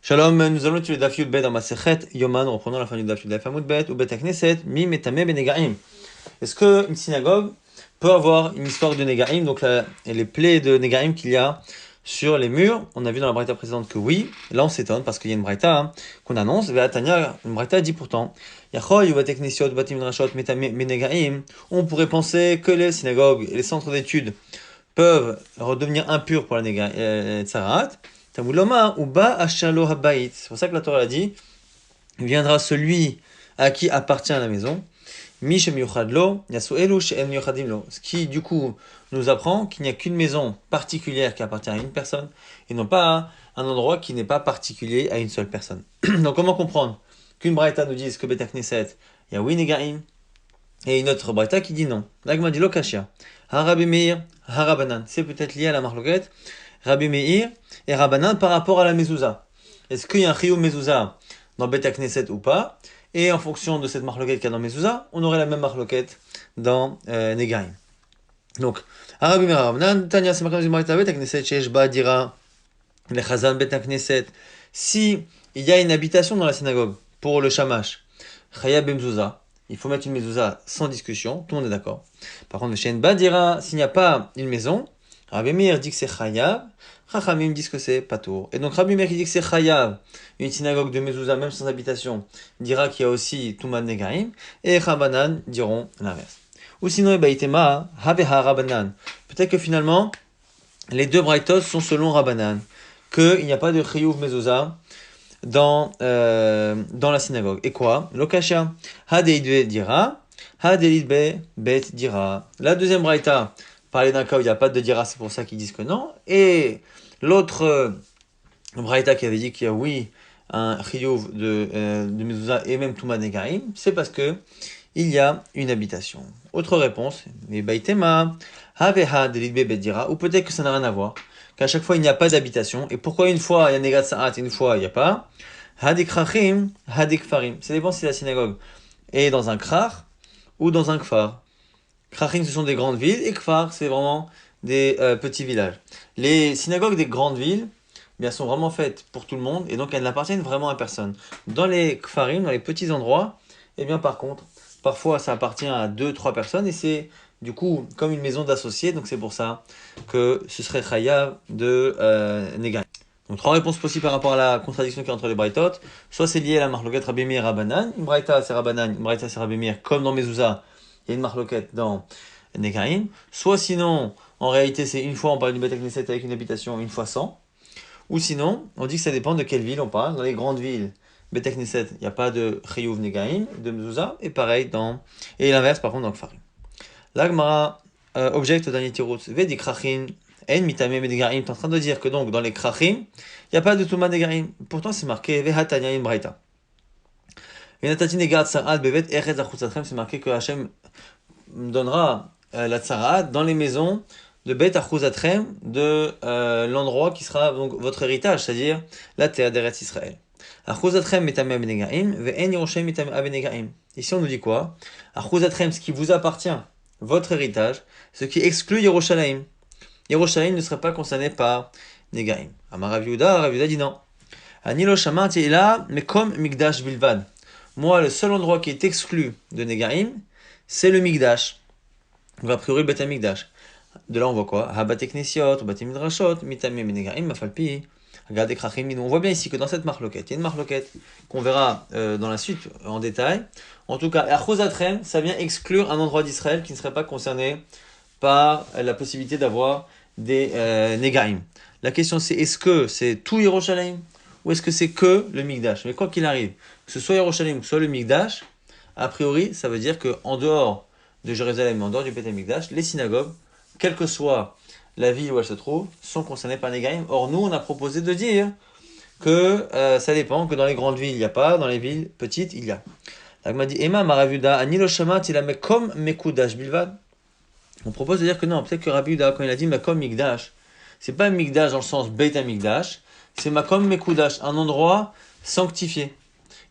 Shalom, nous allons étudier Daf Yud Bet dans Masechet Yoman, reprenons la fin du Daf Yud Daf Amud Bet, ou Bet Knesset, Mi Metame Benegaim. Est-ce qu'une synagogue peut avoir une histoire de Negaim, donc les plaies de Negaim qu'il y a sur les murs? On a vu dans la braïta précédente que oui. Là, on s'étonne parce qu'il y a une braïta qu'on annonce. Ve'atanya, une braïta dit pourtant, Yachoy ou Bet Knessiot, Batim Drashot, Metame Benegaim. On pourrait penser que les synagogues et les centres d'études peuvent redevenir impurs pour la Tsarat. Tamuloma ou ba ashalo habayit. C'est pour ça que la Torah a dit, viendra celui à qui appartient la maison. Mishem yuchadlo, yasuelu she'en yuchadimlo. Ce qui, du coup, nous apprend qu'il n'y a qu'une maison particulière qui appartient à une personne et non pas un endroit qui n'est pas particulier à une seule personne. Donc, comment comprendre qu'une braïta nous dise que Beta Knesset, il y a Winegaim, et une autre braïta qui dit non. L'agma dit lokashia. Harabi Meir, harabanan. C'est peut-être lié à la marloquette. Rabbi Meir et Rabbanan par rapport à la mezouza. Est-ce qu'il y a un chiyuv mezouza dans Bet Knesset ou pas? Et en fonction de cette marloquette qu'il y a dans mezouza, on aurait la même marloquette dans Negaim. Donc, Rabbi Meir Rabbanan, Tanya c'est marqué dans une Bet Knesset, Sheesh Ba Dira, le Chazan Bet Knesset. Si il y a une habitation dans la synagogue pour le shamash, Chayab Mezouza, il faut mettre une mezouza sans discussion, tout le monde est d'accord. Par contre, le Shein Ba Dira, s'il n'y a pas une maison, Rabbi Meir dit que c'est Chayav, Chachamim disent que c'est Patour. Et donc Rabbi Meir qui dit que c'est Chayav, une synagogue de mezouza, même sans habitation, dira qu'il y a aussi Tuman Negaim, et Rabbanan diront l'inverse. Ou sinon, Ebaïtema, Habeha Rabbanan. Peut-être que finalement, les deux braïtos sont selon Rabbanan, qu'il n'y a pas de Chiyuv mezouza dans la synagogue. Et quoi? Lokasha, Hadeidbe dira, Hadeidbe bet dira. La deuxième braïta, parler d'un cas où il n'y a pas de dira, c'est pour ça qu'ils disent que non. Et l'autre braïta qui avait dit qu'il y a oui un chiyuv de mezouza et même Touma Negaim, c'est parce que il y a une habitation. Autre réponse, mais baitema, haveha delidbe bet dira, ou peut-être que ça n'a rien à voir, qu'à chaque fois il n'y a pas d'habitation. Et pourquoi une fois il y a negat sa'at et une fois il n'y a pas? Hadik krachim, hadik farim. Ça dépend si la synagogue est dans un krach ou dans un kfar. Krachim, ce sont des grandes villes, et Kfar, c'est vraiment des petits villages. Les synagogues des grandes villes, bien, sont vraiment faites pour tout le monde, et donc elles n'appartiennent vraiment à personne. Dans les Kfarim, dans les petits endroits, eh bien, par contre, parfois ça appartient à 2-3 personnes, et c'est du coup comme une maison d'associés, donc c'est pour ça que ce serait Chayav de Negaim. Donc 3 réponses possibles par rapport à la contradiction qui est entre les braïtot. Soit c'est lié à la marloquette Rabbi Meir et Rabbanan, une braïta c'est Rabbanan, une braïta c'est Rabbi Meir, comme dans Mezouza, il y a une marloquette dans Negaim. Soit sinon, en réalité, c'est une fois on parle d'une Bet Knesset avec une habitation, une fois sans. Ou sinon, on dit que ça dépend de quelle ville on parle. Dans les grandes villes, Bet Knesset, il n'y a pas de Chiyuv Negaim, de Mezouza, et pareil et l'inverse par contre dans Kfarim. L'Agmara objecte au dernier tirut. Vedi Krachim, En Mitame Negaim. Tu es en train de dire que donc dans les Krachim, il n'y a pas de Touma Negaim. Pourtant, c'est marqué Vehatanya in Braïta. C'est marqué que Hachem donnera la tsaraat dans les maisons de Bet Achuzatrem, de l'endroit qui sera donc votre héritage, c'est-à-dire la terre d'Eretz Israël. Achuzatrem metameh benegaim, ve'en Yerushalayim metameh benegaim. Ici on nous dit quoi? Achuzatrem, ce qui vous appartient, votre héritage, ce qui exclut Yerushalayim. Yerushalayim ne serait pas concerné par Negaim. Amar Rav Yehuda dit non. Anilo shamarti ela mekom migdash bilvad. Moi, le seul endroit qui est exclu de Negaim, c'est le Migdash. Donc, a priori, le Beth Migdash. De là, on voit quoi? Habate Knessiot, ou Batim Midrashot, Mitamim Negaim, Mafalpi, regardez Krachim. On voit bien ici que dans cette marloquette, il y a une marloquette qu'on verra dans la suite en détail. En tout cas, Achozatrem, ça vient exclure un endroit d'Israël qui ne serait pas concerné par la possibilité d'avoir des Negaim. La question c'est, est-ce que c'est tout Yerushalayim? Ou est-ce que c'est que le Migdash? Mais quoi qu'il arrive, que ce soit Yerushalayim ou que ce soit le Migdash, a priori, ça veut dire qu'en dehors de Jérusalem, en dehors du Beth Migdash, les synagogues, quelle que soit la ville où elles se trouvent, sont concernées par les Negaim. Or, nous, on a proposé de dire que ça dépend, que dans les grandes villes, il n'y a pas, dans les villes petites, il y a. Donc, m'a dit, Emma Maravuda, Anilo Shamat, il a mis comme Mekudash Bilvad. On propose de dire que non, peut-être que Rabbi Yehuda, quand il a dit Makom Migdash, c'est pas Migdash dans le sens Beit Migdash, c'est Makom Mekudash, un endroit sanctifié.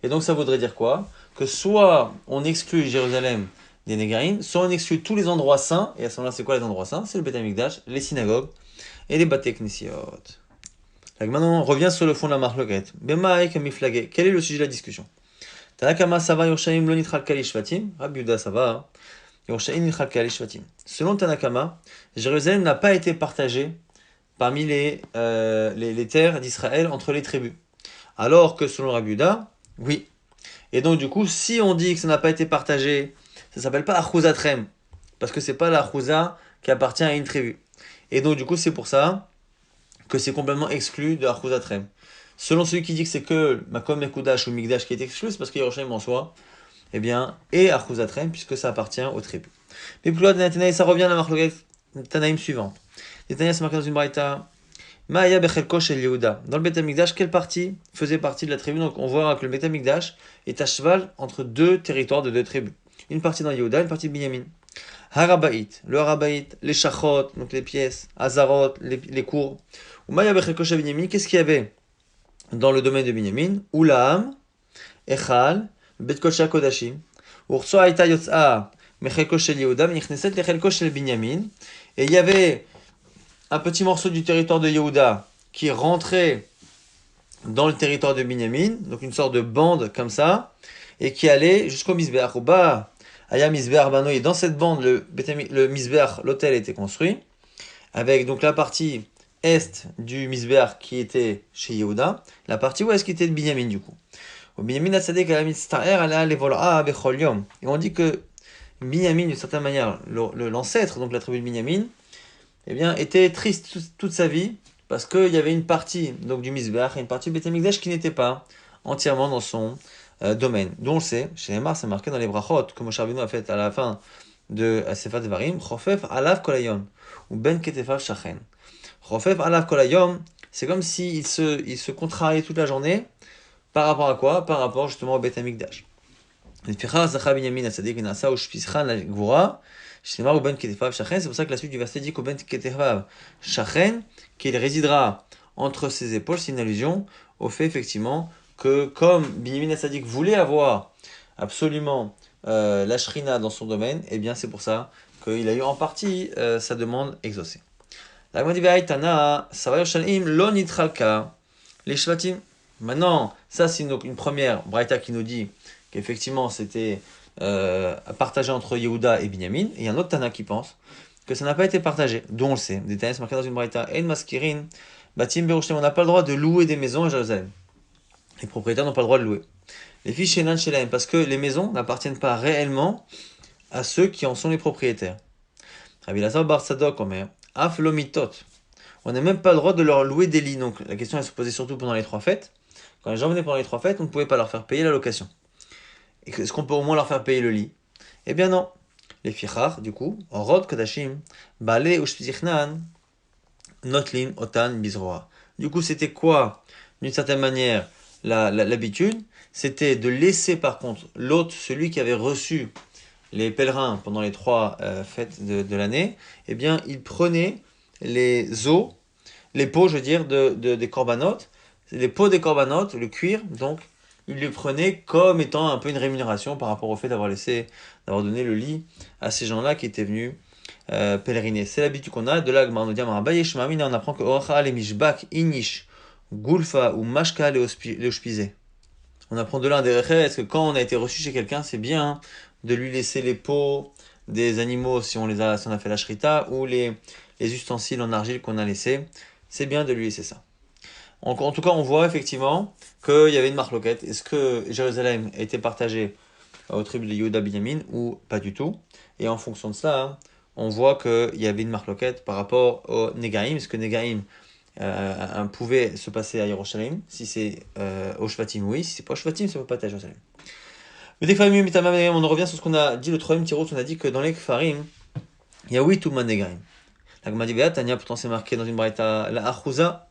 Et donc ça voudrait dire quoi? Que soit on exclut Jérusalem des Negaim, soit on exclut tous les endroits saints, et à ce moment-là, c'est quoi les endroits saints? C'est le Beit Migdash, les synagogues et les Batei Knessiot. Donc maintenant, on revient sur le fond de la marloquette. Bemaïk miflagé. Quel est le sujet de la discussion? Tanakama Sava Yorsha'im lo nitchalka lishvatim. Rabbi Yehuda Sava. Yorsha'im nitchalka lishvatim. Selon Tanakama, Jérusalem n'a pas été partagée parmi les terres d'Israël entre les tribus. Alors que selon Rabbi Yehuda, oui. Et donc du coup, si on dit que ça n'a pas été partagé, ça s'appelle pas Achouzatrem. Parce que c'est pas la Achouza qui appartient à une tribu. Et donc du coup, c'est pour ça que c'est complètement exclu de Achouzatrem. Selon celui qui dit que c'est que Makom Mekudash ou Migdash qui est exclu, c'est parce que Yerushalayim en soi, eh bien, est Achouzatrem, puisque ça appartient aux tribus. Mais plus loin de Natanaï, ça revient à la marloquette Tanaïm suivante. Natanaï, c'est marqué dans une braïta. Ma'aya bechelko shel Yehuda. Dans le Beth Amikdash, quelle partie faisait partie de la tribu? Donc on voit que le Beth Amikdash est à cheval entre deux territoires de deux tribus. Une partie dans Yehuda, une partie de Binyamin. Harabaït, le Harabaït, les Shachot, donc les pièces, Hazarot, les cours. Ou Ma'aya bechelko shel Binyamin, qu'est-ce qu'il y avait dans le domaine de Binyamin? Ulam, Echal, Bet Kodesh Kodashim. Urso Aïta Yotza, Mechelko shel Yehuda, Mechneset lechelko shel Binyamin. Et il y avait un petit morceau du territoire de Yehuda qui rentrait dans le territoire de Binyamin, donc une sorte de bande comme ça, et qui allait jusqu'au Misbeach. Au bas, Aya Misbeach Bano, et dans cette bande, le Misbeach, l'hôtel était construit, avec donc la partie est du Misbeach qui était chez Yehuda, la partie ouest qui était de Binyamin du coup. Au Binyamin Atzadek Ala Mitztaer Ala Levol'a Bechol Yom. Et on dit que Binyamin, d'une certaine manière, l'ancêtre, donc la tribu de Binyamin, eh bien, était triste toute sa vie, parce qu'il y avait une partie donc, du Mizbeach et une partie du Beth Amikdash qui n'était pas entièrement dans son domaine. Dont on le sait, chez Neymar, c'est marqué dans les brachot, comme Moshe Rabbeinu a fait à la fin de Sefer Devarim, Chofef alav kolayom, ou ben ketefav shachen. Chofef alav kolayom, c'est comme s'il se contrariait toute la journée, par rapport à quoi? Par rapport justement au Beth Amikdash. C'est pour ça que la suite du verset dit qu'au Ben Ketefav Shachen, qu'il résidera entre ses épaules, c'est une allusion au fait effectivement que comme Binyamin Assadik voulait avoir absolument la Shrina dans son domaine, et bien c'est pour ça qu'il a eu en partie sa demande exaucée. La Gemara dit Ve'aitana, Sava Yerushalayim lo nitchalka les Shvatim. Maintenant, ça c'est une première braïta qui nous dit qu'effectivement c'était partagé entre Yehuda et Binyamin, et il y a un autre Tana qui pense que ça n'a pas été partagé, dont on le sait. Des Tana, c'est marqué dans une braïta, En Maskirin, Batim Berushalayim, on n'a pas le droit de louer des maisons à Jérusalem. Les propriétaires n'ont pas le droit de louer. Les filles Shenan Shelaim, parce que les maisons n'appartiennent pas réellement à ceux qui en sont les propriétaires. Rabbi Lazar Bar Sadok, Omer, Af Lomitot. On n'a même pas le droit de leur louer des lits. Donc la question elle se posait surtout pendant les 3 fêtes. Quand les gens venaient pendant les 3 fêtes, on ne pouvait pas leur faire payer la location. Est-ce qu'on peut au moins leur faire payer le lit? Eh bien non. Les fichar, du coup, Rod Kodashim, Bale Ushpizichnan, Notlin, Otan, Bizroa. Du coup, c'était quoi, d'une certaine manière, l'habitude? C'était de laisser par contre l'hôte, celui qui avait reçu les pèlerins pendant les 3 fêtes de l'année, eh bien, il prenait les os, les peaux, je veux dire, des corbanotes, les peaux des corbanotes, le cuir, donc, il les prenait comme étant un peu une rémunération par rapport au fait d'avoir donné le lit à ces gens-là qui étaient venus pèleriner. C'est l'habitude qu'on a de là, on apprend que Oracha, les Mishbak, Inish, Gulfa ou Mashka, les Oshpizé. On apprend de là un derech, que quand on a été reçu chez quelqu'un, c'est bien de lui laisser les peaux des animaux si on a fait la shrita, ou les ustensiles en argile qu'on a laissés. C'est bien de lui laisser ça. En tout cas, on voit effectivement qu'il y avait une marloquette. Est-ce que Jérusalem était partagée aux tribus de Yehuda Binyamin ou pas du tout? Et en fonction de cela, on voit qu'il y avait une marloquette par rapport au Negaim. Est-ce que Negaim pouvait se passer à Yerushalayim? Si c'est au Shvatim, oui. Si c'est pas au Shvatim, ça ne peut pas être à Jérusalem. Mais des Kfarim, on revient sur ce qu'on a dit, le troisième tirot, on a dit que dans les Kfarim, il y a 8 Ouman Negaim. La Gemara dit, Tania, pourtant c'est marqué dans une braïta, la Achouza.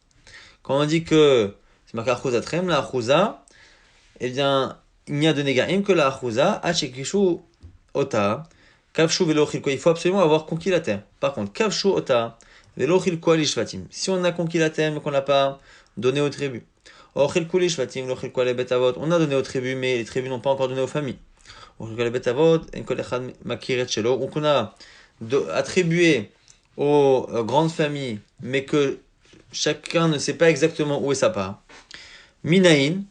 Quand on dit que c'est marqué Achouza Trem, la Achouza, eh bien, il n'y a de Negaim que la Achouza, Hachekishu Ota, Kavshu Velo Chilko. Il faut absolument avoir conquis la terre. Par contre, Kavshu Ota, Velo Chilko Lishvatim. Si on a conquis la terre, mais qu'on n'a pas donné aux tribus. Or, Chilko Lishvatim, Lo Chilko le Betavot, on a donné aux tribus, mais les tribus n'ont pas encore donné aux familles. Or, Chilko le Betavot, Enkol Echad Makiret Shelo, on a attribué aux grandes familles, mais que chacun ne sait pas exactement où est sa part. Minaïn,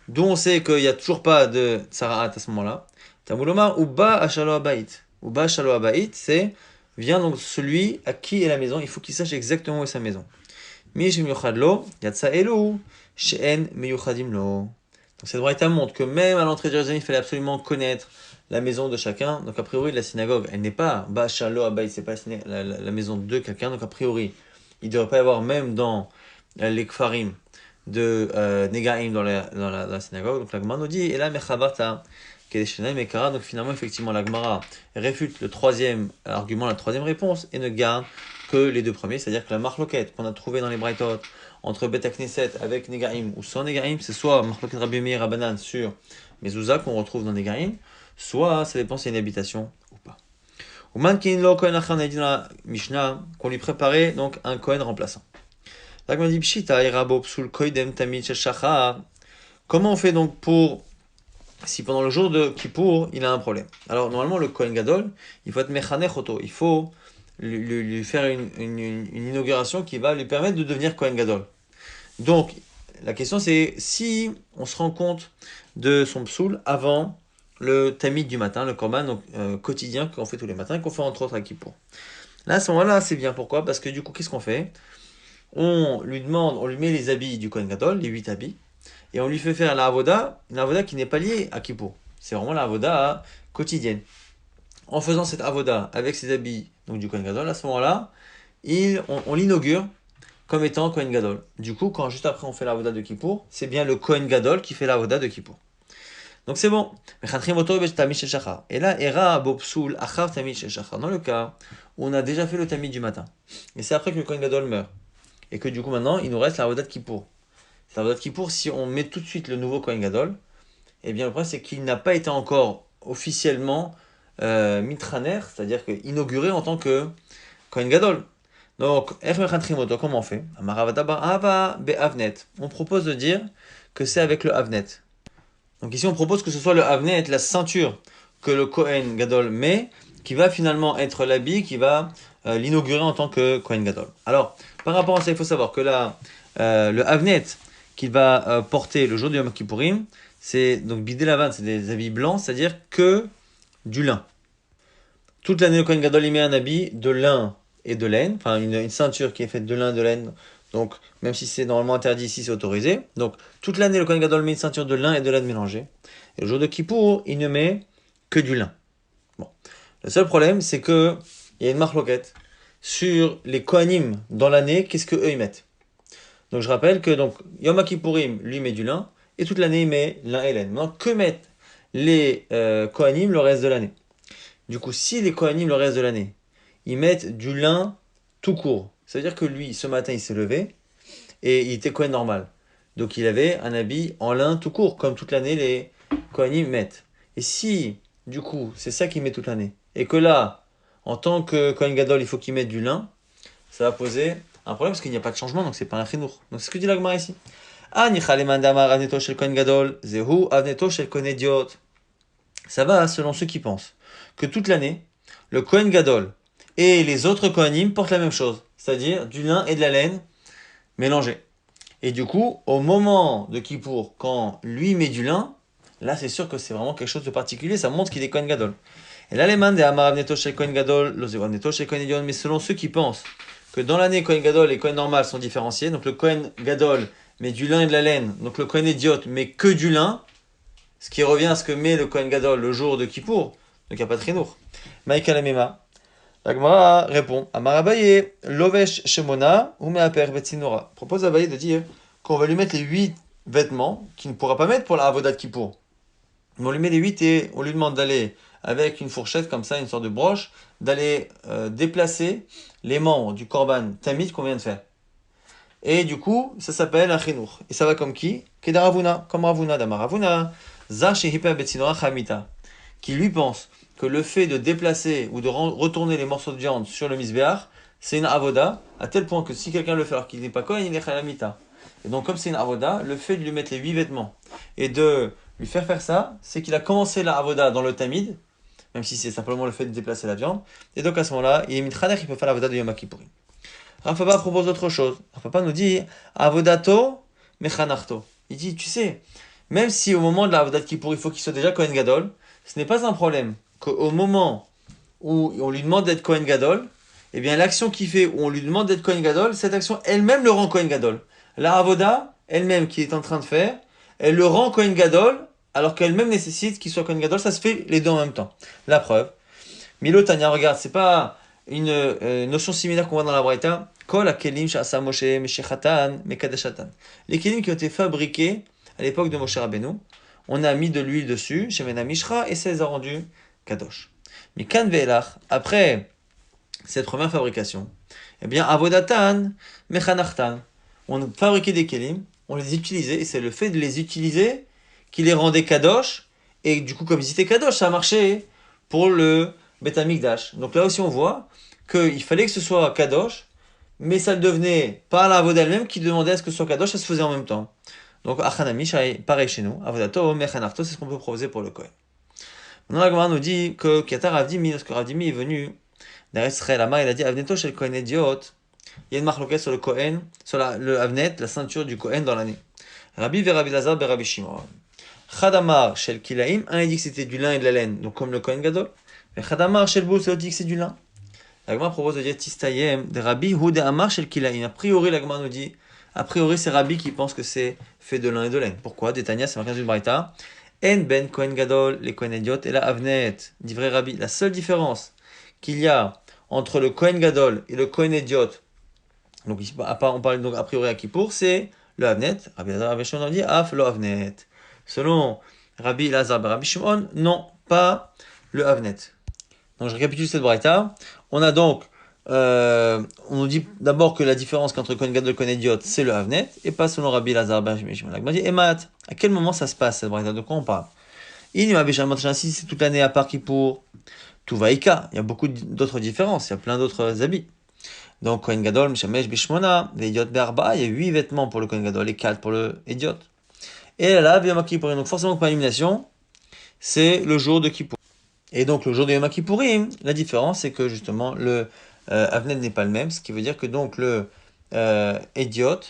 d'où on sait qu'il n'y a toujours pas de tsara'at à ce moment-là. Tamuloma, Uba Ashalo Abait. Uba Ashalo Abait, c'est vient donc celui à qui est la maison, il faut qu'il sache exactement où est sa maison. Mishim Yochadlo, Yatsa Elu, She'en Meyuchadim Lo. Donc cette braïta montre que même à l'entrée de Jérusalem, il fallait absolument connaître la maison de chacun. Donc a priori, la synagogue, elle n'est pas Ba Ashalo Abait, c'est pas la maison de quelqu'un. Donc a priori, il ne devrait pas y avoir même dans les Kfarim de Negaim dans la synagogue. Donc la Gemara nous dit, et là, Mechabarta, Kedeshena Mekara. Donc finalement, effectivement, la Gemara réfute le troisième argument, la troisième réponse, et ne garde que les deux premiers, c'est-à-dire que la marloquette qu'on a trouvée dans les Braithot entre Bet Knesset avec Negaim ou sans Negaim, c'est soit marloquette Rabbi Meir Rabbanan sur Mezouza qu'on retrouve dans Negaim, soit ça dépend si c'est une habitation ou pas. Ou Mankin Lo Kohen Achar, on a dit dans la Mishnah qu'on lui préparait donc un Kohen remplaçant. Comment on fait donc pour, si pendant le jour de Kippour, il a un problème? Alors, normalement, le Kohen Gadol, il faut être Mechanech Oto, il faut lui faire une inauguration qui va lui permettre de devenir Kohen Gadol. Donc, la question c'est, si on se rend compte de son psoul avant le tamid du matin, le korban donc, quotidien qu'on fait tous les matins, qu'on fait entre autres à Kippour. Là, à ce moment-là, c'est bien. Pourquoi? Parce que du coup, qu'est-ce qu'on fait? On lui met les habits du Kohen Gadol, les 8 habits, et on lui fait faire la avoda, une avoda qui n'est pas liée à Kippour. C'est vraiment la avoda quotidienne. En faisant cette avoda avec ses habits donc du Kohen Gadol, à ce moment-là, on l'inaugure comme étant Kohen Gadol. Du coup, quand juste après on fait la avoda de Kippour, c'est bien le Kohen Gadol qui fait la avoda de Kippour. Donc c'est bon. Et là, Era Bopsoul Achav Tamid Shechachar. Dans le cas où on a déjà fait le tamid du matin, et c'est après que le Kohen Gadol meurt. Et que du coup maintenant, il nous reste la avodat Kippour. La avodat Kippour, si on met tout de suite le nouveau Kohen Gadol, eh bien le problème c'est qu'il n'a pas été encore officiellement mitraner, c'est-à-dire que inauguré en tant que Kohen Gadol. Donc, comment on fait? On propose de dire que c'est avec le Avnet. Donc ici on propose que ce soit le Avnet, la ceinture que le Kohen Gadol met, qui va finalement être l'habit qui va l'inaugurer en tant que Kohen Gadol. Alors, par rapport à ça, il faut savoir que là, le Avnet qu'il va porter le jour du Yom Kippourim, c'est donc bidé lavan, c'est des habits blancs, c'est-à-dire que du lin. Toute l'année, le Kohen Gadol, il met un habit de lin et de laine, enfin une ceinture qui est faite de lin et de laine. Donc, même si c'est normalement interdit ici, c'est autorisé. Donc, toute l'année, le Kohen Gadol met une ceinture de lin et de laine mélangée. Et le jour de Kippour, il ne met que du lin. Bon. Le seul problème, c'est que il y a une marloquette sur les Kohanim dans l'année, qu'est-ce que eux ils mettent. Donc je rappelle que donc Yom Kippourim lui met du lin et toute l'année il met lin et laine. Maintenant que mettent les Kohanim le reste de l'année? Du coup, si les Kohanim le reste de l'année ils mettent du lin tout court, ça veut dire que lui ce matin il s'est levé et il était Kohen normal. Donc il avait un habit en lin tout court comme toute l'année les Kohanim mettent. Et si du coup c'est ça qu'il met toute l'année et que là en tant que Kohen Gadol, il faut qu'il mette du lin, ça va poser un problème parce qu'il n'y a pas de changement, donc c'est pas un chinour. Donc c'est ce que dit la Gemara ici. Ça va selon ceux qui pensent que toute l'année, le Kohen Gadol et les autres Kohanim portent la même chose, c'est-à-dire du lin et de la laine mélangés. Et du coup, au moment de Kippour, quand lui met du lin, là c'est sûr que c'est vraiment quelque chose de particulier, ça montre qu'il est Kohen Gadol. Et là, les man de Amar Avneto chez Kohen Gadol, Avneto chez Kohen Idion, mais selon ceux qui pensent que dans l'année Kohen Gadol et Kohen normal sont différenciés, donc le Kohen Gadol met du lin et de la laine, donc le Kohen Idiot met que du lin, ce qui revient à ce que met le Kohen Gadol le jour de Kippour, donc il n'y a pas de trinour. Maïka Lamema, la Gemara répond, Amar Abaye, Lovesh Shemona, ou Meaper Betsinora. Propose à Abaye de dire qu'on va lui mettre les 8 vêtements qu'il ne pourra pas mettre pour la Avodat Kippour. Mais on lui met les 8 et on lui demande d'aller avec une fourchette comme ça, une sorte de broche, d'aller déplacer les membres du korban tamid qu'on vient de faire. Et du coup, ça s'appelle un chinour. Et ça va comme qui? Kedaravuna, comme Ravuna, d'Amaravuna, Zar Shehipa Betsinora Chamita, qui lui pense que le fait de déplacer ou de retourner les morceaux de viande sur le misbéach, c'est une avoda, à tel point que si quelqu'un le fait alors qu'il n'est pas Kohen, il est chalamita. Et donc comme c'est une avoda, le fait de lui mettre les 8 vêtements et de lui faire ça, c'est qu'il a commencé la avoda dans le tamid, même si c'est simplement le fait de déplacer la viande. Et donc à ce moment-là, il est mitrader, il peut faire la avoda de Yom Kippourim. Rav Papa propose autre chose. Rav Papa nous dit Avodato mechanarto. Il dit, tu sais, même si au moment de la Avodat Kippour, il faut qu'il soit déjà Kohen Gadol, ce n'est pas un problème qu'au moment où on lui demande d'être Kohen Gadol, eh bien l'action qu'il fait où on lui demande d'être Kohen Gadol, cette action elle-même le rend Kohen Gadol. La Avoda, elle-même qui est en train de faire, elle le rend Kohen Gadol, alors qu'elle-même nécessite qu'il soit Kohen Gadol, ça se fait les deux en même temps. La preuve. Milo Tanya, regarde, c'est pas une notion similaire qu'on voit dans la Braïta. Kol akelim sha'asa Moshe meshechatan mekadeshatan. Les kelim qui ont été fabriqués à l'époque de Moshe Rabbeinu, on a mis de l'huile dessus, shemena mishra, et ça les a rendus kadosh. Mais kan ve'elach, après cette première fabrication, eh bien avodatan mechanachtan. On fabriquait des kelim, on les utilisait, et c'est le fait de les utiliser qui les rendait kadosh, et du coup comme ils étaient kadosh, ça a marché pour le Beth Amikdash. Donc là aussi on voit qu'il fallait que ce soit kadosh, mais ça le devenait pas la avoda elle-même qui demandait à ce que ce soit kadosh, ça se faisait en même temps. Donc achanami, pareil chez nous, avodato, mechanarto, c'est ce qu'on peut proposer pour le Kohen. Maintenant la Gemara nous dit que Katar Ravdimi, lorsque Ravdimi est venu d'Eretz Amar, il a dit Avneto chez le Kohen idiot. Il y a une marque sur le Kohen, sur le Avnet, la ceinture du Kohen dans l'année. Rabbi ve Rabbi Lazar be Rabbi Shimon. Chadamar shel Kilaim, un il dit que c'était du lin et de la laine, donc comme le Kohen Gadol. Mais Chadamar shel Bout, l'autre dit que c'est du lin. La Gemara propose de dire Tistayem de Rabbi Hu de Amar shel Kilaim. A priori, la Gemara nous dit, a priori, c'est Rabbi qui pense que c'est fait de lin et de laine. Pourquoi? Détania, c'est marqué dans une Braïta. En ben Kohen Gadol, les Kohen Idiot et la Avnet. Dit vrai Rabbi. La seule différence qu'il y a entre le Kohen Gadol et le Kohen Idiot, donc ici, on parle donc a priori à Kippour, c'est le Avnet. Rabbi Lazar, Rabbi Shimon dit Af lo Avnet. Selon Rabbi Lazar, Rabbi Shimon, non, pas le Avnet. Donc je récapitule cette braïta. On a donc, on nous dit d'abord que la différence entre Kohen Gadol et Kohen Idiot, c'est le Avnet, et pas selon Rabbi Lazar, Rabbi Shimon. La dit Emat, à quel moment ça se passe cette braïta? De quoi on parle? Si c'est toute l'année à part Kippour, tout va Ika. Il y a beaucoup d'autres différences, il y a plein d'autres habits. Donc Kohen Gadol, Mishamesh, Bishmona, Veidiot Berba, il y a 8 vêtements pour le Kohen Gadol et 4 pour le Idiot. Et là, Yom Kippourim, donc forcément pas élimination, c'est le jour de Kippour. Et donc le jour de Yom Kippourim, la différence c'est que justement le Avnet n'est pas le même, ce qui veut dire que donc le Idiot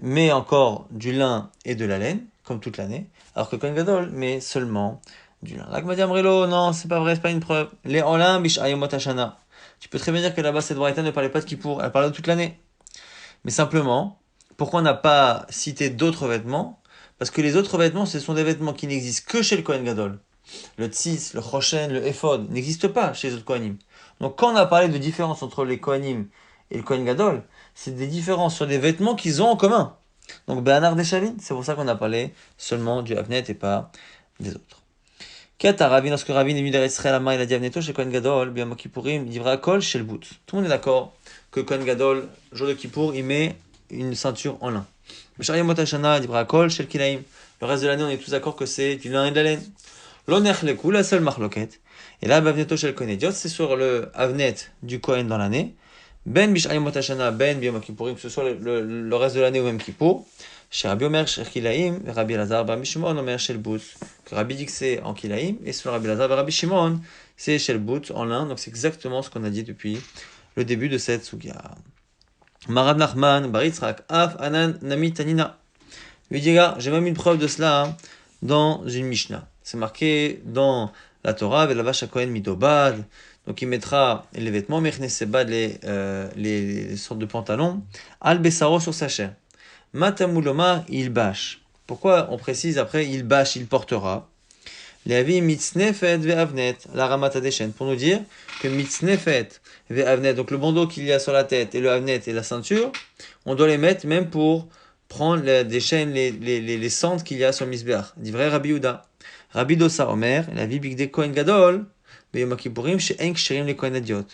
met encore du lin et de la laine, comme toute l'année, alors que Kohen Gadol met seulement du lin. Là, Gmadi Amrelo, non, c'est pas vrai, c'est pas une preuve. Les Olam Bish Ayomot Hashana. Tu peux très bien dire que là-bas cette braïta ne parlait pas de Kippour, elle parlait de toute l'année. Mais simplement, pourquoi on n'a pas cité d'autres vêtements? Parce que les autres vêtements, ce sont des vêtements qui n'existent que chez le Kohen Gadol. Le tzis, le choshen, le ephod n'existent pas chez les autres Kohanim. Donc quand on a parlé de différence entre les Kohanim et le Kohen Gadol, c'est des différences sur des vêtements qu'ils ont en commun. Donc Be'anar Deshavin, c'est pour ça qu'on a parlé seulement du Avnet et pas des autres. Kata Ravin, lorsque Ravin est venu d'Eretz Amar, il a dit Avneto chez Kohen Gadol, B'yom Kippourim, Divra Kol chez le bout. Tout le monde est d'accord que Kohen Gadol, jour de Kippour, il met une ceinture en lin. B'shar Hashana, Divra Kol chez le Kilaim. Le reste de l'année, on est tous d'accord que c'est du lin et de la laine. L'oner lekou, la seule marloquette. Et là, Avneto chez le Kohen Idiot, c'est sur le Avnet du Kohen dans l'année. Ben Bishayimot Hashana, Ben B'yom Kippourim, que ce soit le reste de l'année ou même Kippour. Chez Rabbi Omer, chez Kilaim, Rabbi Lazar, Rabbi Shimon, Omer chez le bout. Que Rabbi dit que c'est en Kilaim, et sur Rabbi Lazar, Rabbi Shimon, c'est chez le bout, en lin. Donc c'est exactement ce qu'on a dit depuis le début de cette Sugia. Marab Nachman, Baritzrak, Af, Anan, Nami, Tanina. Lui dit, j'ai même une preuve de cela dans une Mishnah. C'est marqué dans la Torah, Velavash Kohen Midobad. Donc il mettra les vêtements, Mechnesebad, les sortes de pantalons, Al Besaro sur sa chair. Matamuloma, il bâche. Pourquoi on précise après, il bâche, il portera? Leavi mitznefet ve'avnet, la ramata des chaînes, pour nous dire que mitznefet ve'avnet, donc le bandeau qu'il y a sur la tête et le avnet et la ceinture, on doit les mettre même pour prendre des chaînes, les cendres qu'il y a sur le misbeach. Dit vrai Rabbi Yehuda. Rabbi Dosa Omer, la vie big Kohen Gadol, Beyom Kippourim, chez Enk Shirim les Kohen Idiot.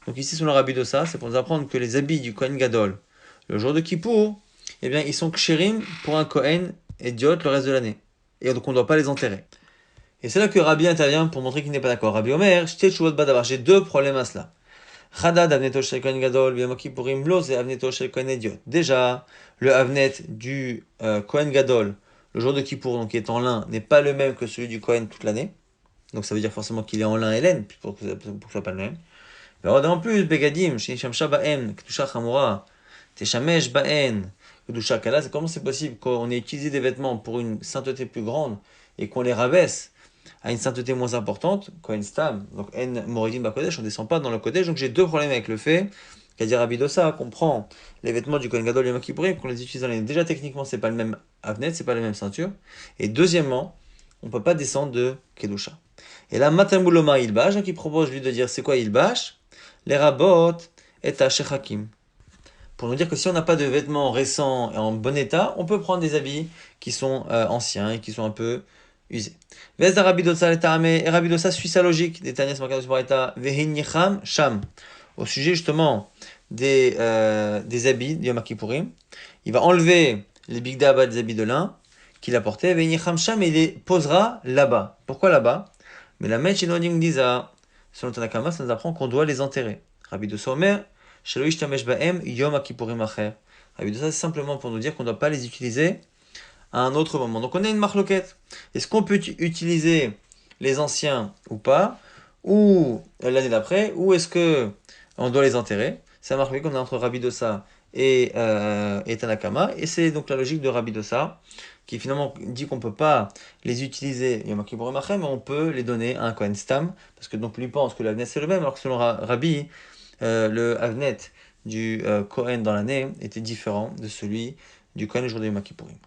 Donc ici, sur le Rabbi Dosa, c'est pour nous apprendre que les habits du Kohen Gadol, le jour de Kippour, eh bien, ils sont kshérim pour un Kohen Idiot le reste de l'année. Et donc, on ne doit pas les enterrer. Et c'est là que Rabbi intervient pour montrer qu'il n'est pas d'accord. Rabbi Omer, j'ai deux problèmes à cela. Chadad avneto shel Kohen Gadol, b'yom Kippourim lo ze avneto shel Kohen Idiot. Déjà, le avnet du Kohen Gadol, le jour de Kippour, donc qui est en lin, n'est pas le même que celui du Kohen toute l'année. Donc ça veut dire forcément qu'il est en lin et laine, pour que ce soit pas le même. Mais en plus, Begadim, Shinisham Shabaem, Ketusha Chamura, Teshamesh Baen, Kedusha Kala, c'est comment c'est possible qu'on ait utilisé des vêtements pour une sainteté plus grande et qu'on les rabaisse à une sainteté moins importante, Kohen Stam, donc En Moridin Bakodesh, on ne descend pas dans le Kodesh, donc j'ai deux problèmes avec le fait qu'a dit Rabbi Dossa, qu'on prend les vêtements du Kohen Gadol Yom Kippourim, qu'on les utilise dans les... Déjà techniquement c'est pas le même Avnet, c'est pas la même ceinture, et deuxièmement, on ne peut pas descendre de Kedusha. Et là, Matambouloma Ilbash, qui propose lui de dire c'est quoi Ilbash? Les rabot et Shechakim. Pour nous dire que si on n'a pas de vêtements récents et en bon état, on peut prendre des habits qui sont anciens et qui sont un peu usés. Vesda Rabidosa et Rabidosa suit sa logique des Tanias Markados Bareta Vehinyicham Sham. Au sujet justement des habits de Yom Kippourim, il va enlever les bigdaba des habits de lin qu'il a portés, Vehinyicham Sham, et il les posera là-bas. Pourquoi là-bas? Mais la Mech Inodim Diza, selon Tanakama, ça nous apprend qu'on doit les enterrer. Rabidosa Omer, Shaloish Tamesh Baem Yom Kippourim Acher. Rabidosa, c'est simplement pour nous dire qu'on ne doit pas les utiliser à un autre moment. Donc on a une marloquette. Est-ce qu'on peut utiliser les anciens ou pas, ou l'année d'après, ou est-ce que on doit les enterrer? C'est un marloquette qu'on a entre Rabbi Dossa et Tanakama, et c'est donc la logique de Rabbi Dossa qui finalement dit qu'on ne peut pas les utiliser Yom Kippourim Acher, mais on peut les donner à un Kohen Stam, parce que donc lui pense que l'Avnet c'est le même, alors que selon Rabbi, le Avnet du Kohen dans l'année était différent de celui du Kohen le jour de Yom Kippourim.